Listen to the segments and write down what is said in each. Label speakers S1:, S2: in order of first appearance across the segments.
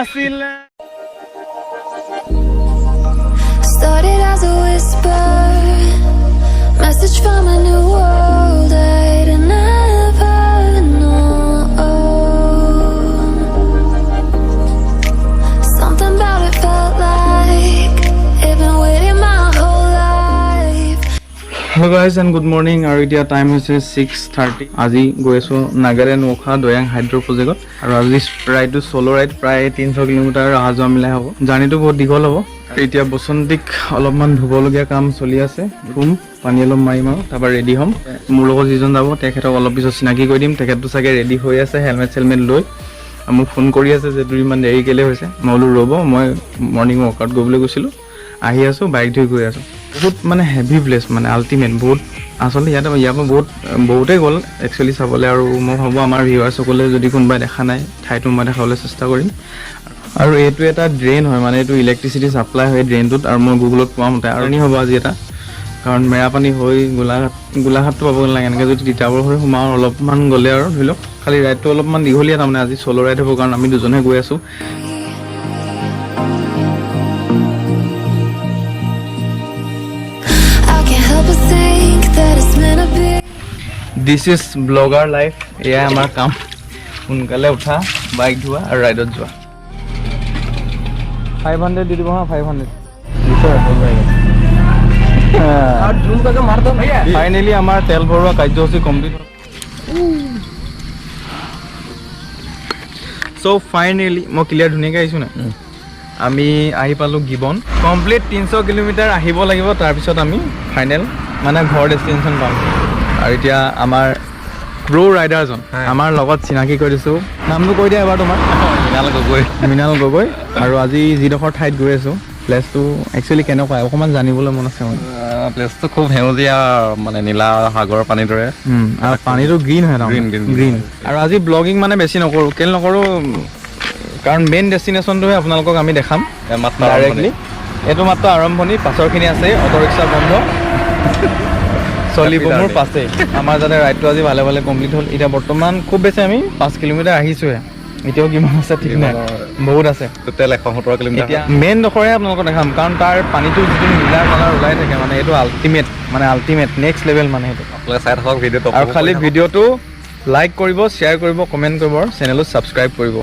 S1: নাছিলে
S2: Started as a whisper, message from a new world I'd never known. Something about it felt like it'd been waiting my whole life.
S1: Hello guys and good morning. Our idea time is 6:30. Aji go aso Nagaland Okha Doyang Hydro project aru aji ride to solo ride pray 300 km aha joa mila hobo. Jani to bahut digol hobo. এতিয়া বসন্তিক অলপমান ধুবলগীয়া কাম চলি আছে room পানী অলপ মাৰিম আৰু তাৰপৰা ৰেডি হ'ম মোৰ লগত যিজন যাব তেখেতক অলপ পিছত চিনাকি কৰি দিম তেখেতটো চাগে ৰেডি হৈ আছে হেলমেট চেলমেট লৈ মোক ফোন কৰি আছে যে তুমি ইমান দেৰি কেলে হৈছে মই বোলো ৰ'ব মই মৰ্ণিং ৱৰ্কআউট কৰিবলৈ গৈছিলোঁ আহি আছোঁ বাইক ধুই গৈ আছোঁ বহুত মানে হেভি প্লেচ মানে আল্টিমেট বহুত আচলতে ইয়াৰ পৰা বহুতেই গ'ল একচুৱেলি চাবলৈ আৰু মই ভাবোঁ আমাৰ ভিউৱাৰ্ছসকলে যদি কোনোবাই দেখা নাই ঠাইটো মই দেখাবলৈ চেষ্টা কৰিম আৰু এইটো এটা ড্ৰেইন হয় মানে এইটো ইলেক্ট্ৰিচিটি সাপ্লাই হয় ড্ৰেইনটোত আৰু মই গুগলত পোৱা মতে আৰু নি হ'ব আজি এটা কাৰণ মেৰাপানী হৈ গোলাঘাটটো পাব নালাগে এনেকৈ যদি তিতাবৰ হৈ সোমাওঁ অলপমান গ'লে আৰু ধৰি লওক খালি ৰাইডটো অলপমান দীঘলীয়া তাৰমানে আজি চ'ল' ৰাইড হ'ব কাৰণ আমি দুজনে গৈ আছোঁ দিছ ইজ ব্লগাৰ লাইফ এয়াই আমাৰ কাম সোনকালে উঠা বাইক ধোৱা আৰু ৰাইডত যোৱা 500 दे दीजिए हाँ 500 फाइनली हमार तेल भरवा कार्यसूची कम्प्लीट सो फाइनली मैं क्लियर धुनियाके आइছোঁ ना আমি আহি পালো গিবন কমপ্লিট 300 কিলোমিটাৰ আহিব লাগিব তাৰ পিছত আমি ফাইনেল মানে ঘৰ ডেষ্টিনেশ্যন পাম আৰু এতিয়া আমাৰ প্ৰো ৰাইডাৰজন আমাৰ লগত চিনাকি কৰিছো নামটো কৈ দিয়া এবাৰ তোমাৰ মিনাল গগৈ আৰু আজি যিডোখৰ ঠাইত গৈ আছো প্লেচটো একচুৱেলি কেনেকুৱা অকণমান জানিবলৈ মন আছে মানে
S3: প্লেচটো খুব সেউজীয়া মানে নীলা সাগৰৰ পানীৰ দৰে
S1: আৰু পানীটো গ্ৰীণ হয় গ্ৰীণ আৰু আজি ব্লগিং মানে বেছি নকৰোঁ কেলে নকৰোঁ কাৰণ মেইন ডেষ্টিনেশ্যনটোহে আপোনালোকক আমি দেখাম ডাইৰেক্টলি এইটো মাত্ৰ আৰম্ভণি পাছৰখিনি আছে অটো ৰিক্সা বন্ধ চলিব মোৰ পাছে আমাৰ যাতে ৰাইডটো আজি ভালে ভালে কমপ্লিট হ'ল এতিয়া বৰ্তমান খুব বেছি আমি 5 কিলোমিটাৰ আহিছোঁহে এতিয়াও কিমান আছে ঠিক নাই বহুত আছে
S3: টোটেল 170 কিলোমিটাৰ
S1: এতিয়া মেইন ডোখৰে আপোনালোকক দেখাম কাৰণ তাৰ পানীটো যিটো নীলা কালাৰ ওলাই থাকে মানে এইটো আল্টিমেট নেক্সট লেভেল মানে সেইটো
S3: আপোনালোকে চাই থাকক ভিডিঅ'টো
S1: আৰু খালি ভিডিঅ'টো লাইক কৰিব শ্বেয়াৰ কৰিব কমেণ্ট কৰিব চেনেলটো ছাবস্ক্ৰাইব কৰিব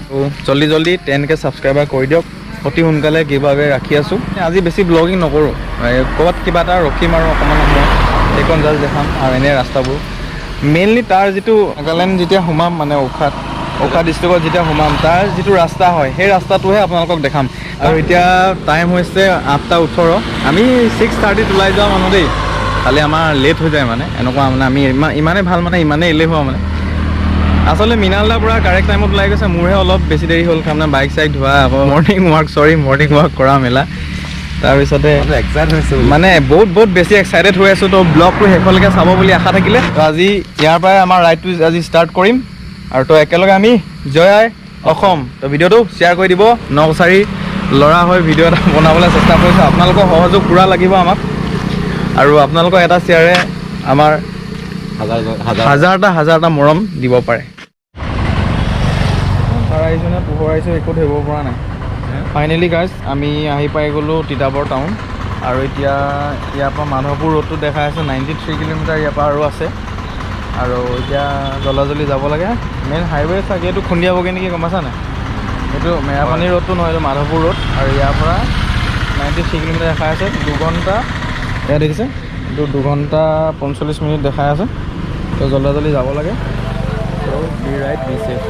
S1: জল্দি 10K ছাবস্ক্ৰাইবাৰ কৰি দিয়ক অতি সোনকালে কিবাবে ৰাখি আছোঁ আজি বেছি ব্লগিং নকৰোঁ ক'ৰবাত কিবা এটা ৰখিম আৰু অকণমান সময় সেইখন জাষ্ট দেখাম আৰু এনে ৰাস্তাবোৰ মেইনলি তাৰ যিটো নাগালেণ্ড যেতিয়া সোমাম মানে ওখা ডিষ্ট্ৰিক্টত যেতিয়া সোমাম তাৰ যিটো ৰাস্তা হয় সেই ৰাস্তাটোহে আপোনালোকক দেখাম আৰু এতিয়া টাইম হৈছে 8:18 আমি 6:30 ওলাই যাওঁ মানুহ দেই খালি আমাৰ লেট হৈ যায় মানে এনেকুৱা মানে আমি ইমানেই ভাল মানে ইমানেই এলেহুৱা মানে আচলতে মিনালদাৰ পৰা কাৰেক্ট টাইমত ওলাই গৈছে মোৰহে অলপ বেছি দেৰি হ'ল তাৰমানে বাইক চাইক ধোৱা আকৌ মৰ্ণিং ৱাক কৰা মেলা তাৰপিছতে
S3: এক্সাইটেড হৈছোঁ
S1: মানে বহুত বেছি এক্সাইটেড হৈ আছোঁ তো ব্লগটো শেষলৈকে চাব বুলি আশা থাকিলে আজি ইয়াৰ পৰাই আমাৰ ৰাইডটো আজি ষ্টাৰ্ট কৰিম আৰু তো একেলগে আমি জয় আই অসম তো ভিডিঅ'টো শ্বেয়াৰ কৰি দিব নকচাৰী ল'ৰা হৈ ভিডিঅ' এটা বনাবলৈ চেষ্টা কৰিছোঁ আপোনালোকৰ সহযোগ পূৰা লাগিব আমাক আৰু আপোনালোকৰ এটা শ্বেয়াৰে আমাৰ হাজাৰটা মৰম দিব পাৰে আহিছোঁ নে পোহৰ আহিছোঁ একো ধৰিব পৰা নাই ফাইনেলি গাইজ আমি আহি পাই গ'লোঁ তিতাবৰ টাউন আৰু এতিয়া ইয়াৰ পৰা মাধৱপুৰ ৰোডটো দেখাই আছে 93 কিলোমিটাৰ ইয়াৰ পৰা আৰু আছে আৰু এতিয়া জলদি যাব লাগে মেইন হাইৱে চাগে এইটো খুন্দিয়াবগৈ নেকি গম পাইছা নাই এইটো মেৰাপানী ৰোডটো নহয় এইটো মাধৱপুৰ ৰোড আৰু ইয়াৰ পৰা 93 কিলোমিটাৰ দেখাই আছে 2 ঘণ্টা এয়া দেখিছে এইটো 2 ঘণ্টা 45 মিনিট দেখাই আছে তো জলদি যাব লাগে তো be right be safe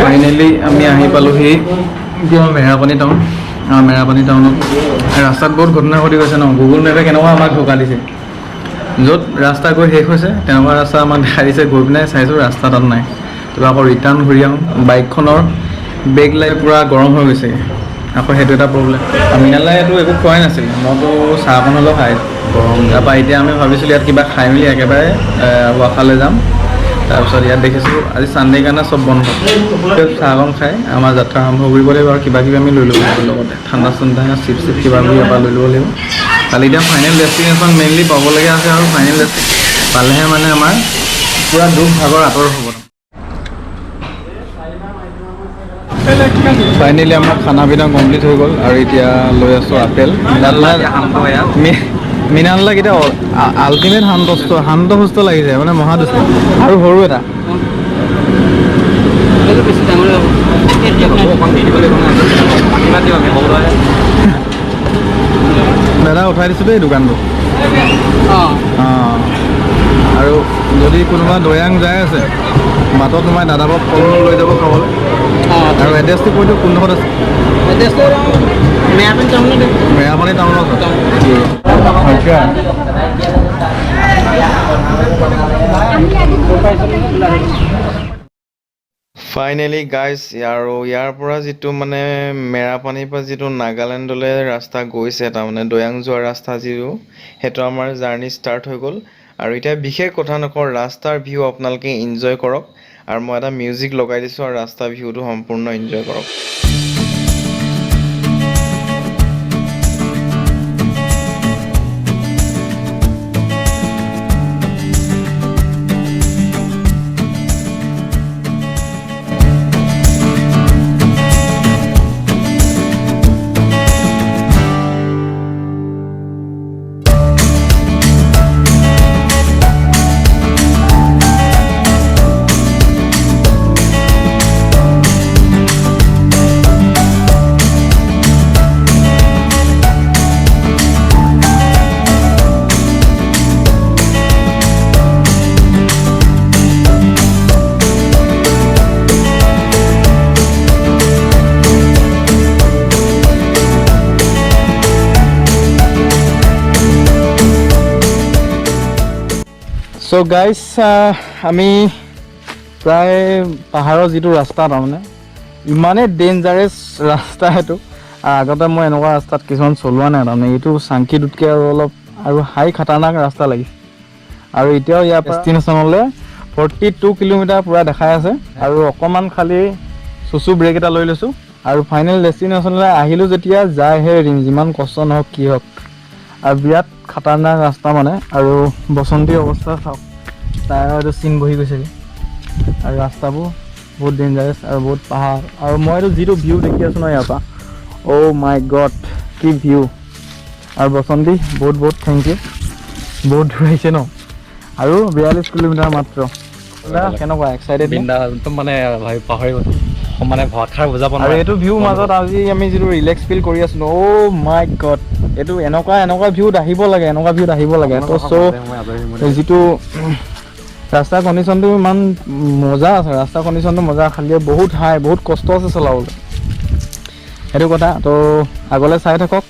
S1: finally আমি আহি পালোহি মেৰাপানী টাউন মেৰাপানী টাউনত ৰাস্তাত বহুত ঘটনা ঘটি গৈছে ন গুগল মেপে কেনেকুৱা আমাক ধোকা দিছে য'ত ৰাস্তা গৈ শেষ হৈছে তেনেকুৱা ৰাস্তা আমাক দেখাই দিছে গৈ পিনে চাইছোঁ ৰাস্তা তাত নাই তাৰপৰা আকৌ ৰিটাৰ্ণ ঘূৰি আহোঁ বাইকখনৰ ব্ৰেক লাইট পূৰা গৰম হৈ গৈছে আকৌ সেইটো এটা প্ৰব্লেম মিনালাই এইটো একো খোৱাই নাছিল মইতো চাহ অকণ হ'লেও খাই তাৰপৰা এতিয়া আমি ভাবিছিলোঁ ইয়াত কিবা খাই মেলি একেবাৰে ৱাখালৈ যাম। তাৰপিছত ইয়াত দেখিছোঁ আজি ছানডে কাৰণে চব বন্ধ। চাহকণ খাই আমাৰ যাত্ৰা আৰম্ভ কৰিব লাগিব আৰু কিবা কিবি আমি লৈ ল'ব লাগিব লগতে ঠাণ্ডা চাণ্ডা চিপ চিপ কিবা কিবি এবাৰ লৈ ল'ব লাগিব। কালি এতিয়া ফাইনেল ডেষ্টিনেশ্যন মেইনলি পাবলগীয়া আছে আৰু ফাইনেল পালেহে মানে আমাৰ পূৰা দুখ ভাগৰ আঁতৰ হ'ব। ফাইনেলি আমাৰ খানা পিনা কমপ্লিট হৈ গ'ল আৰু এতিয়া লৈ আছোঁ আপেল। মৃণালদাক এতিয়া আল্টিমেট শান্ত লাগিছে মানে মহাদুষ্ট আৰু সৰু এটা দাদা উঠাই দিছোঁ দেই দোকানটো। আৰু যদি কোনোবা দৈয়াং যাই আছে বাটত সোমাই দাদাকক ফল মূল লৈ যাব খাবলৈ। আৰু এড্ৰেছটো কৈ দিওঁ কোনডোখৰত আছে? মেৰাপানী টাউনত। ফাইনেলি গাইজ আৰু ইয়াৰ পৰা যিটো মানে মেৰাপানীৰ পৰা যিটো নাগালেণ্ডলৈ ৰাস্তা গৈছে তাৰমানে দৈয়াং যোৱা ৰাস্তা যিটো সেইটো আমাৰ জাৰ্ণি ষ্টাৰ্ট হৈ গ'ল। আৰু এতিয়া বিশেষ কথা নকওঁ, ৰাস্তাৰ ভিউ আপোনালোকে এনজয় কৰক আৰু মই এটা মিউজিক লগাই দিছোঁ আৰু ৰাস্তাৰ ভিউটো সম্পূৰ্ণ এনজয় কৰক। চ' গাইজ আমি প্ৰায় পাহাৰৰ যিটো ৰাস্তা তাৰমানে ইমানেই ডেঞ্জাৰাছ ৰাস্তা সেইটো। আৰু আগতে মই এনেকুৱা ৰাস্তাত কিছুমান চলোৱা নাই তাৰমানে এইটো চাংকিটোতকৈ আৰু অলপ আৰু হাই খাতাৰনাক ৰাস্তা লাগিছে। আৰু এতিয়াও ইয়াৰ ডেষ্টিনেশ্যনলৈ 42 কিলোমিটাৰ পূৰা দেখাই আছে আৰু অকণমান খালি চুচু ব্ৰেক এটা লৈ লৈছোঁ। আৰু ফাইনেল ডেষ্টিনেশ্যনলৈ আহিলোঁ যেতিয়া যায়হে এৰিম যিমান কষ্ট নহওক কি হওক। আৰু বিৰাট খাতাৰনাক ৰাস্তা মানে আৰু বসন্তীৰ অৱস্থা চাওক টায়াৰটো চিন বহি গৈছেগৈ আৰু ৰাস্তাবোৰ বহুত ডেঞ্জাৰাছ আৰু বহুত পাহাৰ। আৰু মইতো যিটো ভিউ দেখি আছোঁ ন ইয়াৰ পৰা, অ' মাই গড কি ভিউ। আৰু বসন্তী বহুত বহুত থেংক ইউ, বহুত দূৰ আহিছে ন আৰু 42 কিলোমিটাৰ মাত্ৰ। কেনেকুৱা এক্সাইটেড
S3: মানে পাহৰি গ'ল মানে ভাষাৰ বুজাব
S1: আৰু এইটো ভিউ মাজত আজি আমি যিটো ৰিলেক্স ফিল কৰি আছিলোঁ, অ' মাই গড এইটো এনেকুৱা ভিউত আহিব লাগে, এনেকুৱা ভিউত আহিব লাগে। তো চ' যিটো ৰাস্তাৰ কণ্ডিশ্যনটো ইমান মজা আছে, ৰাস্তাৰ কণ্ডিশ্যনটো মজা, খালি বহুত হাই, বহুত কষ্ট আছে চলাবলৈ, সেইটো কথা। তো আগলৈ চাই থাকক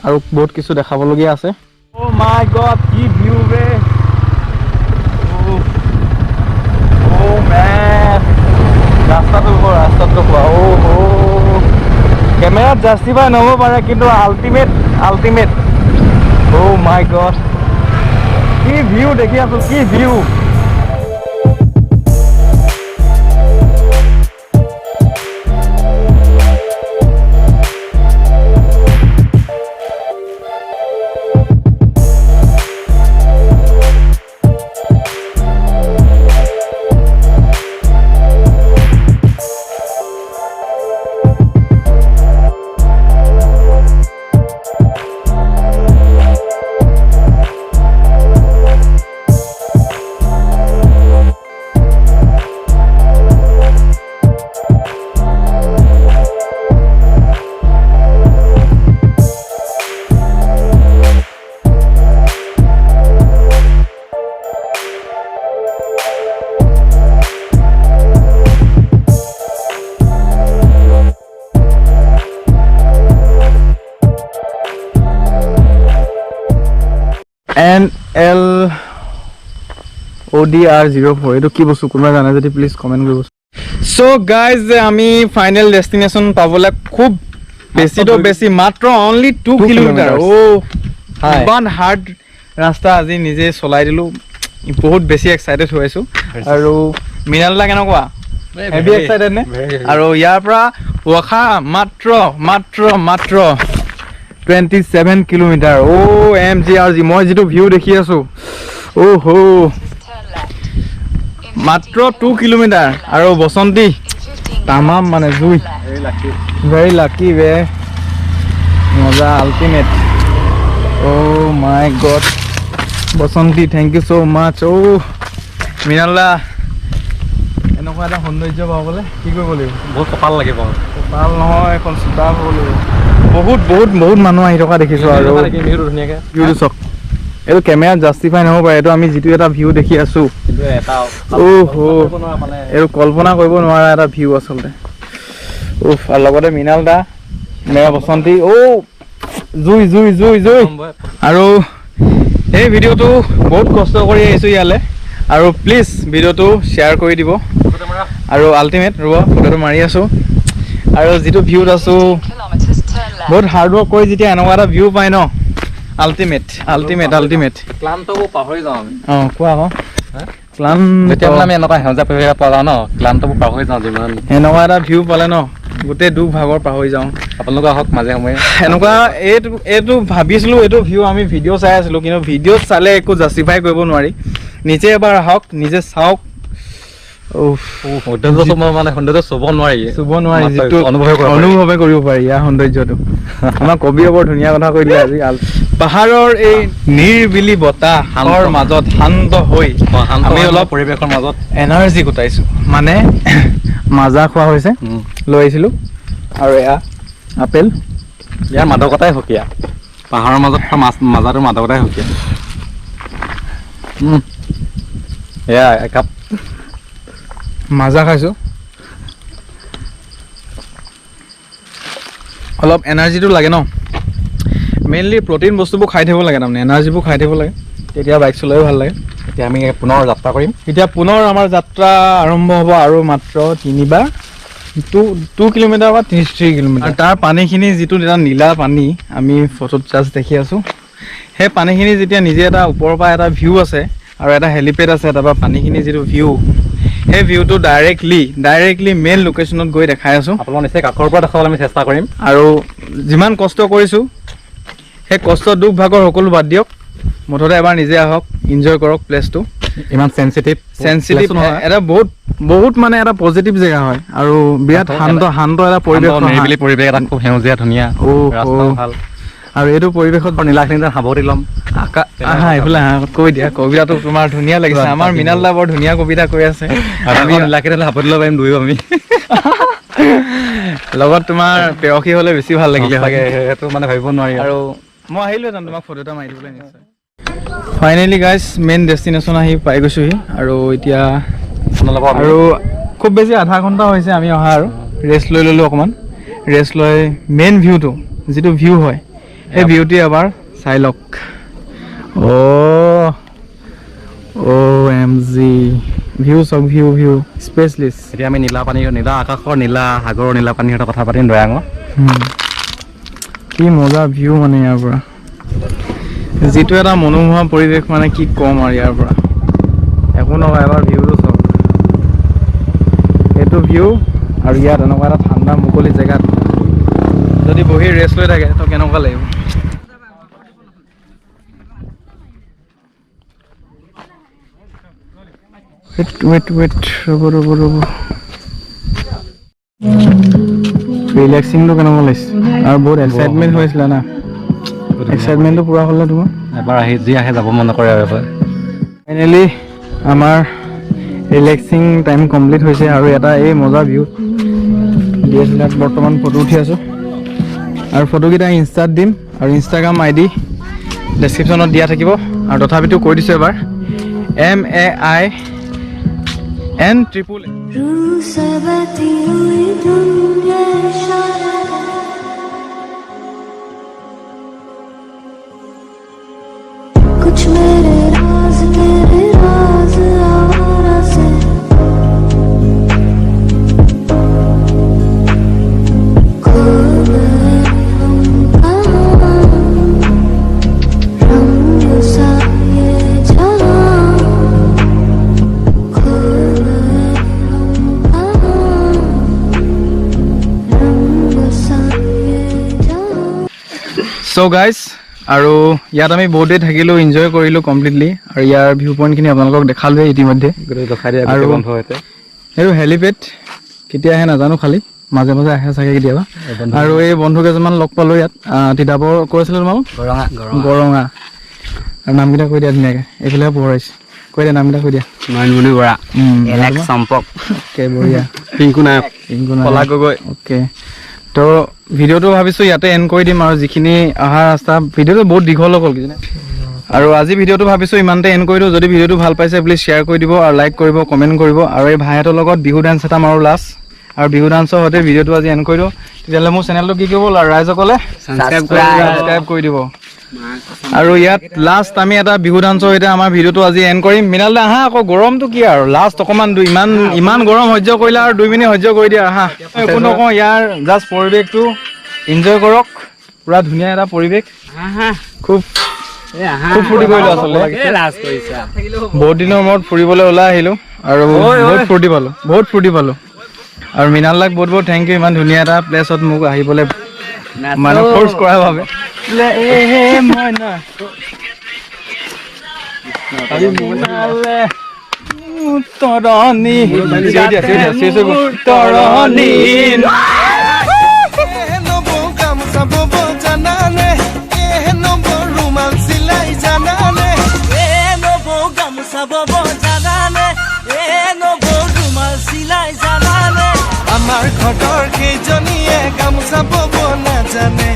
S1: আৰু বহুত কিছু দেখাবলগীয়া আছে। অ' মাই গড কি ভিউ বে, অ' মেন ৰাস্তাটো কোৱা, অ' কেমেৰাত জাষ্টিফাই নহ'ব পাৰে কিন্তু আল্টিমেট অ' মাই গড কি ভিউ দেখি আছোঁ, কি ভিউ। NLODR04 এইটো কি বস্তু কোনোবাই জানে যদি প্লিজ কমেণ্ট কৰিব। চ' গাইজ আমি ফাইনেল ডেষ্টিনেশ্যন পাবলৈ খুব বেছি মাত্ৰ অনলি 2 কিলোমিটাৰ। অ' ইমান হাৰ্ড ৰাস্তা আজি নিজে চলাই দিলোঁ বহুত বেছি এক্সাইটেড হৈ আছোঁ আৰু মৃণাল দা কেনেকুৱা হেভি এক্সাইটেড নে আৰু ইয়াৰ পৰা ৱাখা মাত্ৰ 27 কিলোমিটাৰ OMG মই যিটো ভিউ দেখি আছোঁ মাত্ৰ 2 কিলোমিটাৰ আৰু বসন্তী তামাম মানে জুই ভেৰি লাকি বে মজা ultimate my god Basanti thank you ছ' মাছ মৃণাল দা এনেকুৱা এটা সৌন্দৰ্য পাবলৈ কি কৰিব লাগিব
S3: বহুত কপাল লাগিব
S1: কপাল নহয় এখন চোতা হ'ব লাগিব বহুত মানুহ আহি থকা দেখিছোঁ আৰু
S3: ধুনীয়াকৈ
S1: ভিউটো চাওক এইটো কেমেৰাত জাষ্টিফাই নহ'ব পাৰে এইটো আমি যিটো এটা ভিউ দেখি আছোঁ
S3: কিন্তু এটা
S1: এইটো কল্পনা কৰিব নোৱাৰা এটা ভিউ আচলতে আৰু লগতে মৃণাল দা মেৰা বসন্তী জুই আৰু এই ভিডিঅ'টো বহুত কষ্ট কৰি আহিছোঁ ইয়ালৈ আৰু প্লিজ ভিডিঅ'টো শ্বেয়াৰ কৰি দিব আৰু আল্টিমেট ৰ'ব ফটোটো মাৰি আছোঁ আৰু যিটো ভিউত আছোঁ বহুত হাৰ্ডৱৰ্ক কৰি যেতিয়া এনেকুৱা এটা ভিউ পায় ন আল্টিমেট
S3: ক্লান্তবোৰ পাহৰি যাওঁ আমি
S1: কোৱা আকৌ
S3: যেতিয়া মানে আমি এনেকুৱা সেউজীয়া পৰিৱেশ পোৱা যাওঁ ন ক্লান্তবোৰ পাহৰি যাওঁ যিমান
S1: এনেকুৱা এটা ভিউ পালে ন গোটেই দুখ ভাগৰ পাহৰি যাওঁ
S3: আপোনালোক আহক মাজে সময়ে
S1: এনেকুৱা এইটো ভাবিছিলোঁ এইটো ভিউ আমি ভিডিঅ' চাই আছিলোঁ কিন্তু ভিডিঅ'ত চালে একো জাষ্টিফাই কৰিব নোৱাৰি নিজে এবাৰ আহক নিজে চাওক
S3: সৌন্দৰ্য চুব নোৱাৰি
S1: যিটো অনুভৱে কৰিব পাৰি ইয়াৰ সৌন্দৰ্যটো আমাৰ কবিয়ে বৰ ধুনীয়া কথা কৈ দিলে আজি পাহাৰৰ এই নিৰিবিলি বতাহৰ মাজত শান্ত হৈ আমি অলপ
S3: পৰিৱেশৰ মাজত
S1: এনাৰ্জি গোটাইছোঁ মানে মাজা খোৱা হৈছে লৈ আহিছিলোঁ আৰু এয়া আপেল
S3: ইয়াৰ মাদকতাই সুকীয়া পাহাৰৰ মাজত মাজাটোৰ মাদকতাই সুকীয়া এয়া একাপ
S1: মাজা খাইছোঁ অলপ এনাৰ্জিটো লাগে ন মেইনলি প্ৰটিন বস্তুবোৰ খাই থাকিব লাগে তাৰমানে এনাৰ্জিবোৰ খাই থাকিব লাগে তেতিয়া বাইক চলায়ো ভাল লাগে
S3: এতিয়া আমি পুনৰ যাত্ৰা কৰিম
S1: এতিয়া পুনৰ আমাৰ যাত্ৰা আৰম্ভ হ'ব আৰু মাত্ৰ 2 কিলোমিটাৰ বা 3 কিলোমিটাৰ তাৰ পানীখিনি যিটো এটা নীলা পানী আমি ফটোত জাষ্ট দেখি আছোঁ সেই পানীখিনি যেতিয়া নিজে এটা ওপৰৰ পৰা এটা ভিউ আছে আৰু এটা হেলিপেড আছে তাৰপৰা পানীখিনি যিটো ভিউ সেই ভিউটো ডাইৰেক্টলি মেইন লোকেশ্যনত গৈ দেখাই আছোঁ
S3: আপোনালোক নিশ্চয় কাষৰ পৰা দেখাবলৈ আমি চেষ্টা কৰিম
S1: আৰু যিমান কষ্ট কৰিছোঁ সেই কষ্ট দুখ ভাগৰ সকলো বাদ দিয়ক মুঠতে এবাৰ নিজে আহক এনজয় কৰক প্লেচটো
S3: ইমান চেঞ্চিটিভ
S1: এটা বহুত মানে এটা পজিটিভ জেগা হয় আৰু বিৰাট শান্ত এটা পৰিৱেশ
S3: নিৰিবিলি পৰিৱেশ এটা খুব সেউজীয়া ধুনীয়া ভাল
S1: আৰু এইটো পৰিৱেশত
S3: নীলাখিনি সাৱটি ল'ম
S1: এইফালে কৈ দিয়া কবিতাটো তোমাৰ ধুনীয়া লাগিছে আমাৰ মৃণাল দা বৰ ধুনীয়া কবিতা কৈ আছে
S3: আমি নীলাখিনি সাৱটি ল'ব পাৰিম দুয়ো আমি
S1: লগত তোমাৰ পেৰসী হ'লে বেছি ভাল লাগিলে
S3: সেইটো মানে ভাবিব নোৱাৰি
S1: আৰু মই আহিলোহেঁতেন তোমাক ফটো এটা মাৰি দিবলৈ নিশ্চয় ফাইনেলি গাইজ মেইন ডেষ্টিনেশ্যন আহি পাই গৈছোঁহি আৰু এতিয়া আৰু খুব বেছি আধা ঘণ্টা হৈছে আমি অহা আৰু ৰেষ্ট লৈ ল'লোঁ অকণমান ৰেষ্ট লৈ মেইন ভিউটো যিটো ভিউ হয় সেই ভিউটি এবাৰ চাই লওক OMG ভিউ চাওক ভিউ স্পেচলিছ
S3: এতিয়া আমি নীলা আকাশৰ নীলা সাগৰৰ নীলা পানীৰ সৈতে কথা পাতিম দয়াঙৰ
S1: কি মজা ভিউ মানে ইয়াৰ পৰা যিটো এটা মনোমোহা পৰিৱেশ মানে কি ক'ম আৰু ইয়াৰ পৰা একো নহয় এবাৰ ভিউটো চাওক এইটো ভিউ আৰু ইয়াত এনেকুৱা এটা ঠাণ্ডা মুকলি জেগাত যদি বহি ৰেষ্ট লৈ থাকে তো কেনেকুৱা লাগিব ৱেট ৰ'ব ৰিলেক্সিংটো কেনেকুৱা লাগিছে আৰু বহুত এক্সাইটমেণ্ট হৈছিলে না এক্সাইটমেণ্টটো পূৰা হ'লে তোমাৰ
S3: এবাৰ যি আহে যাব মন নকৰে আৰু এবাৰ
S1: ফাইনেলি আমাৰ ৰিলেক্সিং টাইম কমপ্লিট হৈছে আৰু এটা এই মজা ভিউ DSLR বৰ্তমান ফটো উঠি আছোঁ আৰু ফটোকেইটা ইনষ্টাত দিম আৰু ইনষ্টাগ্ৰাম ID ডেছক্ৰিপশ্যনত দিয়া থাকিব আৰু তথাপিতো কৈ দিছোঁ এবাৰ MAIN
S2: कुछ मेरे राज आवारा से खो गए हम कहाँ रंग सा
S1: চ' গাইজ আৰু ইয়াত আমি বহুত দেৰি থাকিলোঁ এনজয় কৰিলোঁ কমপ্লিটলি আৰু ইয়াৰ ভিউ পইণ্টখিনি আপোনালোকক দেখালোৱে ইতিমধ্যে আৰু
S3: বন্ধ হৈছে
S1: এইটো হেলিপেড কেতিয়া আহে নাজানো খালি মাজে মাজে আহে চাগে কেতিয়াবা আৰু এই বন্ধু কেইজনমান লগ পালোঁ ইয়াত তিতাবৰ কৈছিলোঁ তোমালোক গৰঙা আৰু নামকেইটা কৈ দিয়া ধুনীয়াকৈ এইফালেহে পোহৰাইছে কৈ দিয়া নামকেইটা কৈ দিয়া
S3: নয়নমণি বৰা এলেক্স চম্পক
S1: অ'কে বঢ়িয়া
S3: পিংকু নায়ক কলা গগৈ
S1: অ'কে তো ভিডিঅ'টো ভাবিছোঁ ইয়াতে এণ্ড কৰি দিম আৰু যিখিনি অহা ৰাস্তা ভিডিঅ'টো বহুত দীঘল হৈ গ'ল কিজানি আৰু আজি ভিডিঅ'টো ভাবিছোঁ ইমানতে এণ্ড কৰি দিওঁ যদি ভিডিঅ'টো ভাল পাইছে প্লিজ শ্বেয়াৰ কৰি দিব আৰু লাইক কৰিব কমেণ্ট কৰিব আৰু এই ভাইহঁতৰ লগত বিহু ডান্স এটা মাৰোঁ লাষ্ট আৰু বিহু ডান্সৰ সৈতে ভিডিঅ'টো আজি এণ্ড কৰি দিওঁ তেতিয়াহ'লে মোৰ চেনেলটো কি কৰিব ৰাইজসকলে ছাবস্ক্ৰাইব কৰি দিব আৰু ইয়াত লাষ্ট আমি এটা বিহু ডান্সৰ সৈতে আমাৰ ভিডিঅ'টো আজি এণ্ড কৰিম মৃণাল দা আহা আকৌ গৰমটো কি আৰু লাষ্ট অকণমান ইমান গৰম সহ্য কৰিলে আৰু 2 মিনিট সহ্য কৰি দিয়া আহা একো নকওঁ ইয়াৰ জাষ্ট পৰিৱেশটো এনজয় কৰক পুৰা ধুনীয়া এটা পৰিৱেশ খুব ফূৰ্তি কৰিলোঁ আচলতে বহুত দিনৰ মূৰত ফুৰিবলৈ ওলাই আহিলোঁ আৰু বহুত ফূৰ্তি পালোঁ আৰু মৃণাল দাক বহুত বহুত থেংক ইউ ইমান ধুনীয়া এটা প্লেচত মোক আহিবলৈ মানে ফ'ৰ্চ কৰাৰ বাবে
S4: আমাৰ ঘৰৰ কেইজনীয়ে গামোচা বব নাজানে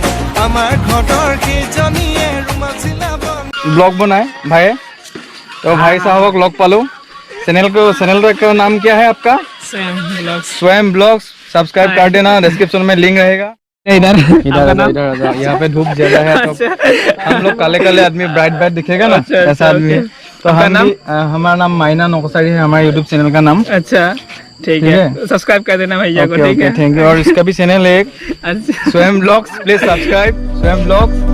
S4: আমাৰ ঘৰৰ কেইজনীয়ে ৰুমাল চিলাব
S1: ब्लॉग बनाए भाई तो भाई साहब को लॉग पालो चैनल का नाम क्या है आपका स्वयं ब्लॉग्स सब्सक्राइब कर देना डिस्क्रिप्शन में लिंक रहेगा इधर यहाँ पे धूप ज्यादा है तो हम लोग काले काले आदमी ब्राइट दिखेगा ना ऐसा आदमी तो हमारा नाम माइना नौकसारी है हमारे यूट्यूब चैनल का नाम
S5: अच्छा ठीक है सब्सक्राइब कर देना भैया को ठीक है
S1: थैंक यू और इसका भी चैनल है एक स्वयं ब्लॉग्स प्लीज सब्सक्राइब स्वयं ब्लॉग्स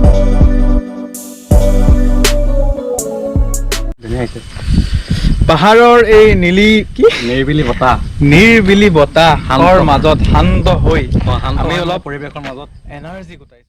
S1: পাহাৰৰ এই নিৰিবিলি বতাহৰ মাজত শান্ত হৈ আমি অলপ পৰিৱেশৰ মাজত এনাৰ্জি গোটাই